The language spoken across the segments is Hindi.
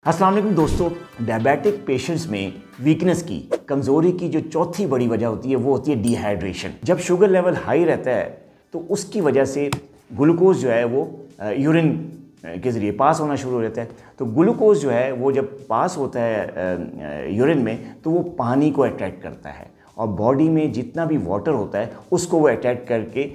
अस्सलाम वालेकुम दोस्तों, डायबिटिक पेशेंट्स में वीकनेस की, कमज़ोरी की जो चौथी बड़ी वजह होती है वो होती है डिहाइड्रेशन। जब शुगर लेवल हाई रहता है तो उसकी वजह से ग्लूकोज जो है वो यूरिन के ज़रिए पास होना शुरू हो जाता है। तो ग्लूकोज जो है वो जब पास होता है यूरिन में तो वो पानी को अट्रैक्ट करता है और बॉडी में जितना भी वाटर होता है उसको वो अट्रैक्ट करके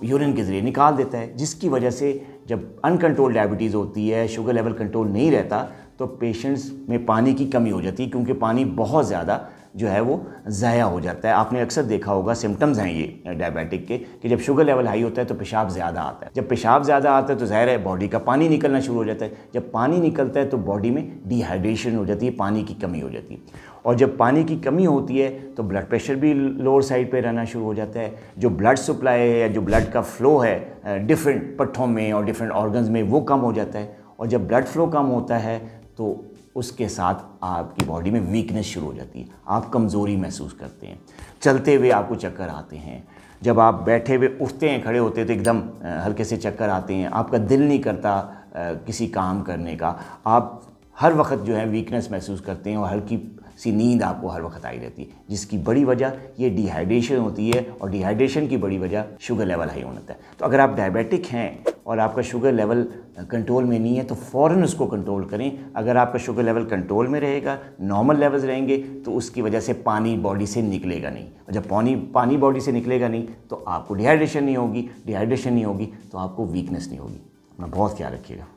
यूरिन के ज़रिए निकाल देता है, जिसकी वजह से जब अनकंट्रोल डायबिटीज़ होती है, शुगर लेवल कंट्रोल नहीं रहता तो पेशेंट्स में पानी की कमी हो जाती है, क्योंकि पानी बहुत ज़्यादा जो है वो ज़ाया हो जाता है। आपने अक्सर देखा होगा, सिम्टम्स हैं ये डायबिटिक के, कि जब शुगर लेवल हाई होता है तो पेशाब ज़्यादा आता है। जब पेशाब ज़्यादा आता है तो ज़ाहिर है बॉडी का पानी निकलना शुरू हो जाता है। जब पानी निकलता है तो बॉडी में डिहाइड्रेशन हो जाती है, पानी की कमी हो जाती है। और जब पानी की कमी होती है तो ब्लड प्रेशर भी लोअर साइड पे रहना शुरू हो जाता है। जो ब्लड सप्लाई है या जो ब्लड का फ्लो है डिफरेंट पट्ठों में और डिफरेंट ऑर्गन्स में वो कम हो जाता है। और जब ब्लड फ्लो कम होता है तो उसके साथ आपकी बॉडी में वीकनेस शुरू हो जाती है, आप कमज़ोरी महसूस करते हैं, चलते हुए आपको चक्कर आते हैं, जब आप बैठे हुए उठते हैं, खड़े होते हैं तो एकदम हल्के से चक्कर आते हैं, आपका दिल नहीं करता किसी काम करने का, आप हर वक्त जो है वीकनेस महसूस करते हैं और हल्की सी नींद आपको हर वक्त आई रहती है, जिसकी बड़ी वजह ये डिहाइड्रेशन होती है। और डिहाइड्रेशन की बड़ी वजह शुगर लेवल हाई होना है। तो अगर आप डायबिटिक हैं और आपका शुगर लेवल कंट्रोल में नहीं है तो फ़ौरन उसको कंट्रोल करें। अगर आपका शुगर लेवल कंट्रोल में रहेगा, नॉर्मल लेवल्स रहेंगे, तो उसकी वजह से पानी बॉडी से निकलेगा नहीं, और जब पानी बॉडी से निकलेगा नहीं तो आपको डिहाइड्रेशन नहीं होगी, डिहाइड्रेशन नहीं होगी तो आपको वीकनेस नहीं होगी। अपना बहुत ख्याल रखिएगा।